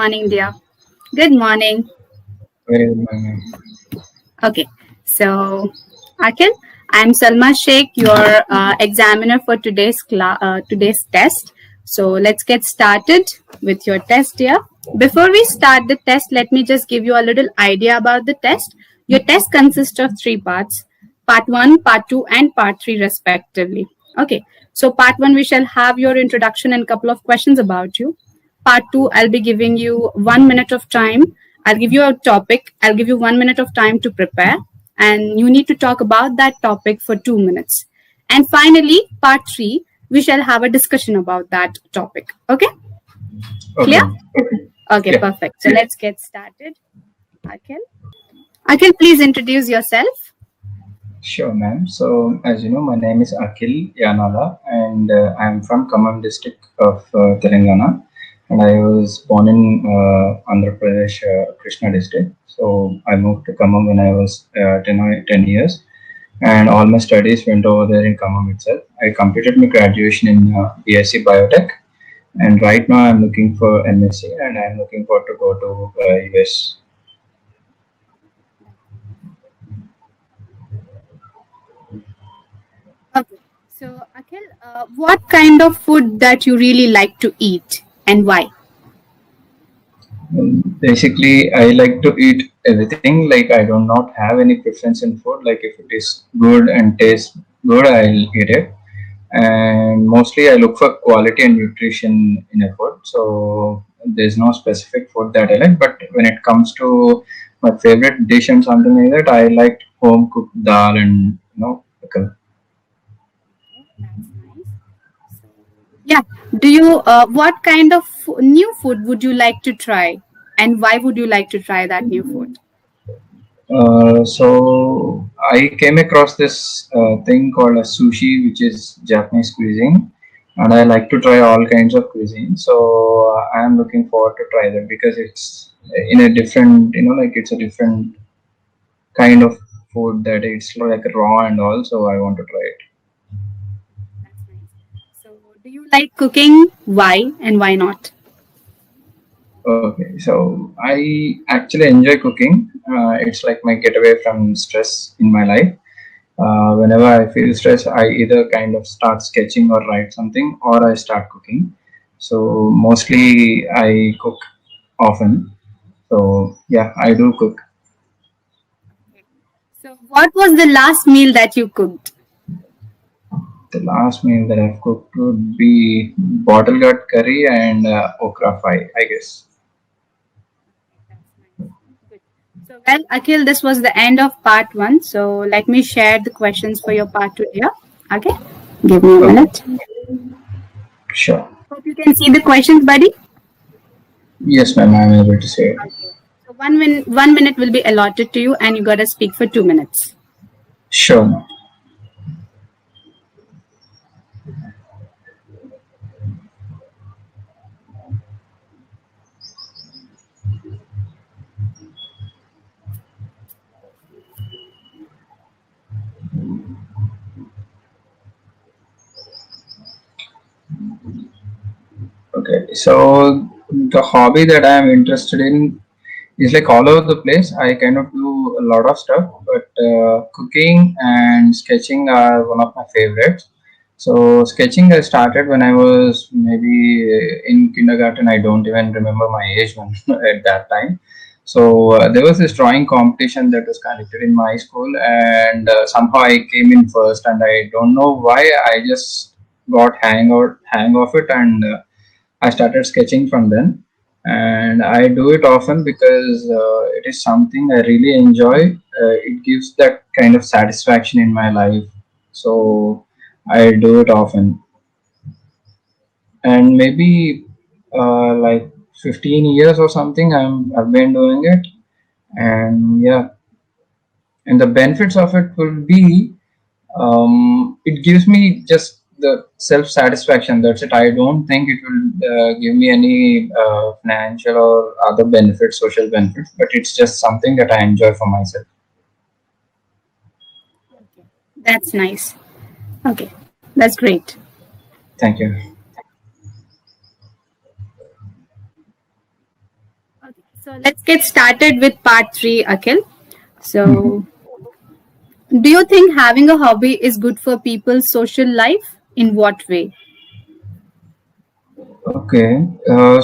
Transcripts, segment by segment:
morning, dear. Good morning. Very good morning. Okay, so Akhil, I'm Salma Shaik, your examiner for today's test. So let's get started with your test, dear. Before we start the test, let me just give you a little idea about the test. Your test consists of three parts: part one, part two, and part three, respectively. Okay, so part one, we shall have your introduction and couple of questions about you. Part two, I'll be giving you 1 minute of time. I'll give you a topic. I'll give you 1 minute of time to prepare, and you need to talk about that topic for 2 minutes. And finally, part three, we shall have a discussion about that topic. Okay? Clear? Okay, Yeah. perfect. So let's get started. Akhil? Akhil, please introduce yourself. Sure, ma'am. So, as you know, my name is Akhil Yanala, and I'm from Khammam district of Telangana. And I was born in Andhra Pradesh, Krishna district. So, I moved to Khammam when I was 10 years. And all my studies went over there in Khammam itself. I completed my graduation in BSc Biotech. And right now, I'm looking for MSc, and I'm looking forward to go to US. Okay. So, Akhil, what kind of food that you really like to eat and why? Basically, I like to eat everything. Like I do not have any preference in food. Like if it is good and tastes good, I'll eat it. And mostly, I look for quality and nutrition in a food. So there's no specific food that I like. But when it comes to my favorite dish and something like that, I like home cooked dal and pickle. Yeah. Do you, what kind of new food would you like to try? And why would you like to try that new food? So I came across this thing called a sushi, which is Japanese cuisine, and I like to try all kinds of cuisine. So I am looking forward to try that because it's in a different, like it's a different kind of food that it's like raw and all. So I want to try it. So, do you like cooking? Why and why not? Okay, so I actually enjoy cooking. It's like my getaway from stress in my life. Whenever I feel stressed, I either kind of start sketching or write something, or I start cooking. So mostly I cook often. So yeah, I do cook. So, what was the last meal that you cooked? The last meal that I've cooked would be bottle gourd curry and okra fry, I guess. So, well, Akhil, this was the end of part one. So, let me share the questions for your part two here. Okay, give me a minute. Sure. Hope you can see the questions, buddy. Yes, ma'am, I'm able to say it. So, 1 minute will be allotted to you, and you gotta speak for 2 minutes. Sure, ma'am. Okay, so the hobby that I am interested in is like all over the place. I kind of do a lot of stuff, but cooking and sketching are one of my favorites. So sketching I started when I was maybe in kindergarten. I don't even remember my age when at that time. So there was this drawing competition that was conducted in my school, and somehow I came in first. And I don't know why. I just got hang of it, and I started sketching from then, and I do it often because it is something I really enjoy. It gives that kind of satisfaction in my life, so I do it often. And maybe like 15 years or something, I've been doing it, and yeah, and the benefits of it will be it gives me just the self satisfaction. That's it. I don't think it will give me any financial or other benefits, social benefits, but it's just something that I enjoy for myself. That's nice. Okay, that's great. Thank you. get started with part 3, Akhil. Mhm. So, do you think having a hobby is good for people's social life? In what way? Okay,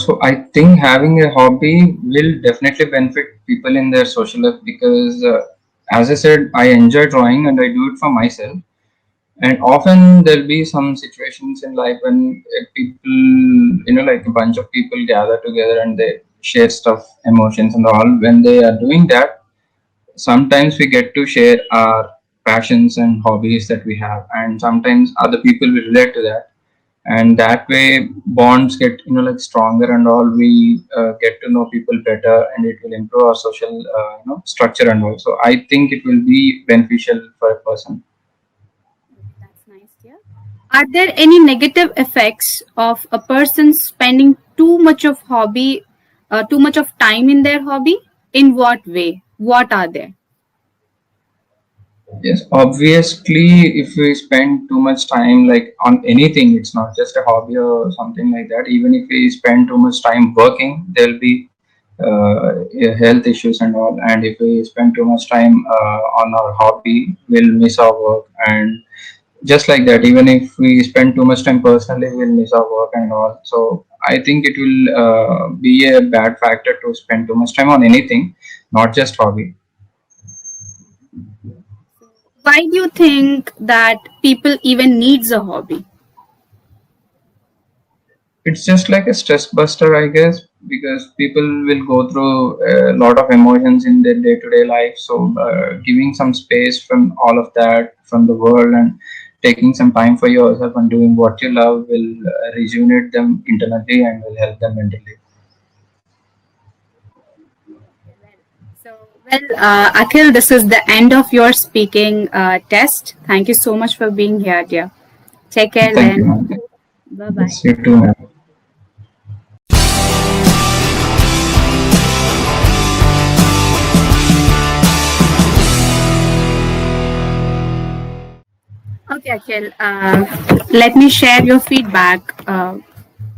so I think having a hobby will definitely benefit people in their social life because, as I said, I enjoy drawing and I do it for myself. And often there'll be some situations in life when people, like a bunch of people gather together and they share stuff, emotions, and all. When they are doing that, sometimes we get to share our passions and hobbies that we have, and sometimes other people will relate to that, and that way bonds get like stronger and all. We get to know people better, and it will improve our social structure and all. So I think it will be beneficial for a person. Okay, that's nice, dear. Are there any negative effects of a person spending too much of time in their hobby? In what way? What are they? Yes, obviously, if we spend too much time like on anything, it's not just a hobby or something like that. Even if we spend too much time working, there'll be health issues and all. And if we spend too much time on our hobby, we'll miss our work. And just like that, even if we spend too much time personally, we'll miss our work and all. So I think it will be a bad factor to spend too much time on anything, not just hobby. Why do you think that people even needs a hobby? It's just like a stress buster, I guess, because people will go through a lot of emotions in their day-to-day life. So giving some space from all of that, from the world, and taking some time for yourself and doing what you love will rejuvenate them internally and will help them mentally. Akhil, this is the end of your speaking test. Thank you so much for being here, dear. Take care Thank you, then. man. Bye bye. Yes, you too, man. Okay, Akhil. Let me share your feedback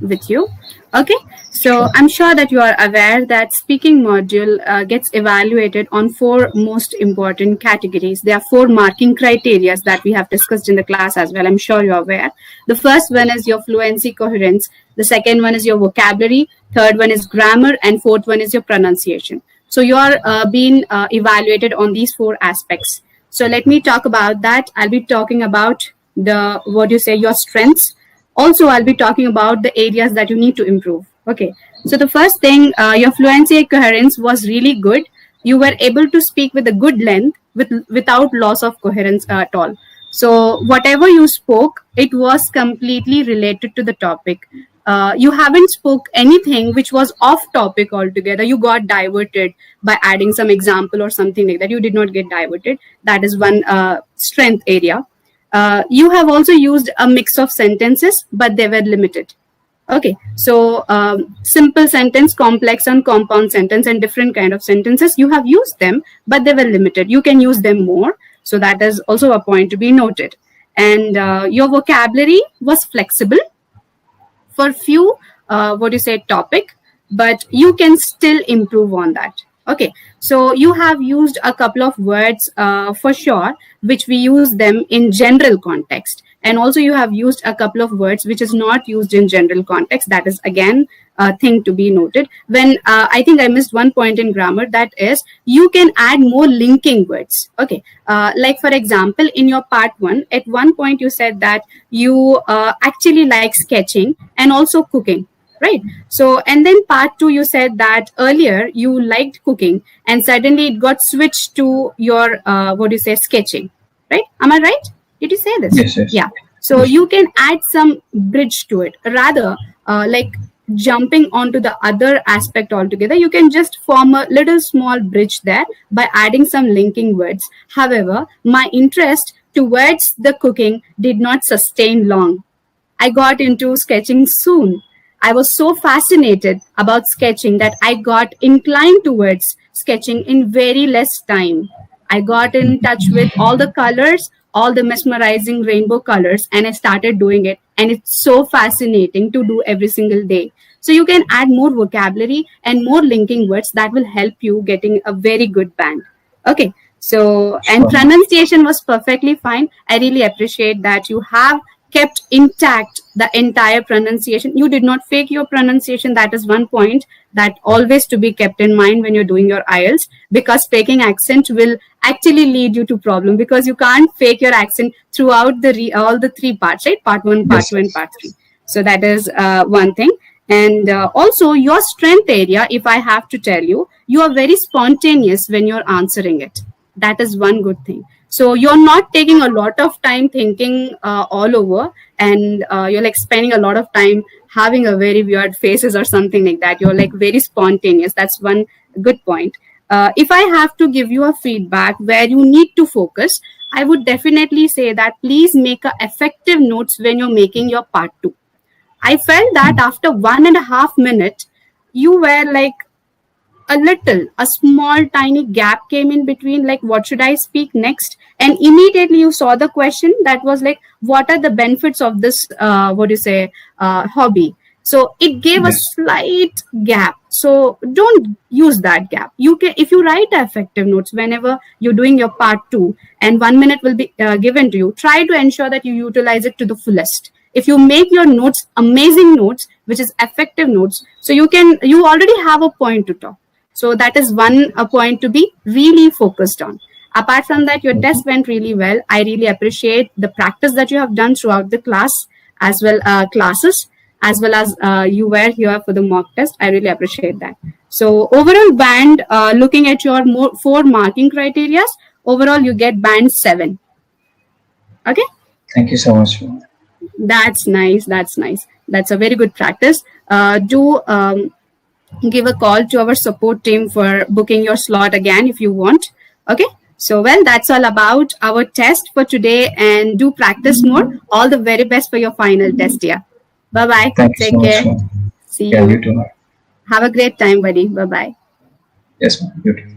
with you. Okay, so Sure. I'm sure that you are aware that speaking module gets evaluated on four most important categories. There are four marking criteria that we have discussed in the class as well. I'm sure you're aware. The first one is your fluency coherence. The second one is your vocabulary. Third one is grammar, and fourth one is your pronunciation. So you're being evaluated on these four aspects. So let me talk about that. I'll be talking about the what you say your strengths. Also, I'll be talking about the areas that you need to improve. Okay. So the first thing, your fluency and coherence was really good. You were able to speak with a good length without loss of coherence at all. So whatever you spoke, it was completely related to the topic. You haven't spoke anything which was off topic altogether. You got diverted by adding some example or something like that. You did not get diverted. That is one strength area. You have also used a mix of sentences, but they were limited. Okay, so simple sentence, complex and compound sentence, and different kind of sentences. You have used them, but they were limited. You can use them more. So that is also a point to be noted. And your vocabulary was flexible for few what do you say topic, but you can still improve on that. Okay, so you have used a couple of words for sure which we use them in general context, and also you have used a couple of words which is not used in general context. That is again a thing to be noted. When I think I missed one point in grammar, that is you can add more linking words. Okay, like for example in your part 1, at one point you said that you actually like sketching and also cooking, right? So and then part 2 you said that earlier you liked cooking and suddenly it got switched to your what do you say sketching, right? Am I right? Did you say this? Yes, yes, Yeah. So yes. you can add some bridge to it rather like jumping onto the other aspect altogether. You can just form a little small bridge there by adding some linking words. However, my interest towards the cooking did not sustain long. I got into sketching soon. I was so fascinated about sketching that I got inclined towards sketching in very less time. I got in touch with all the colors, all the mesmerizing rainbow colors, and I started doing it. And it's so fascinating to do every single day. So you can add more vocabulary and more linking words that will help you getting a very good band. Okay. So, and Sure, ma'am. pronunciation was perfectly fine. I really appreciate that you have kept intact the entire pronunciation. You did not fake your pronunciation. That is one point that always to be kept in mind when you're doing your IELTS, because faking accent will actually lead you to problem, because you can't fake your accent throughout all the three parts, right? Part one, part Yes, two, and yes. part three. So that is one thing. And also your strength area, if I have to tell you, you are very spontaneous when you're answering it. That is one good thing. So you're not taking a lot of time thinking all over, and you're like spending a lot of time having a very weird faces or something like that. You're like very spontaneous. That's one good point. If I have to give you a feedback where you need to focus, I would definitely say that please make a effective notes when you're making your part 2. I felt that after 1.5 minutes, you were like a small tiny gap came in between, like what should I speak next, and immediately you saw the question that was like, what are the benefits of this what do you say hobby. So it gave a Yes. slight gap. So don't use that gap. You can, if you write effective notes whenever you're doing your part 2 and 1 minute will be given to you, try to ensure that you utilize it to the fullest. If you make your notes amazing notes, which is effective notes, so you already have a point to talk. So that is one point to be really focused on. Apart from that, your test went really well. I really appreciate the practice that you have done throughout the class, as well classes, as well as you were here for the mock test. I really appreciate that. So overall band, looking at your 4 marking criteria, overall you get band 7. Okay. Thank you so much, ma'am. That's nice. That's nice. That's a very good practice. Do give a call to our support team for booking your slot again if you want. Okay. So, well, that's all about our test for today, and do practice more. All the very best for your final test, yeah. Bye bye. Thank you so Take much, care. ma'am. See Yeah, you you. too, ma'am. Have a great time, buddy. Bye bye. Yes, ma'am. You too.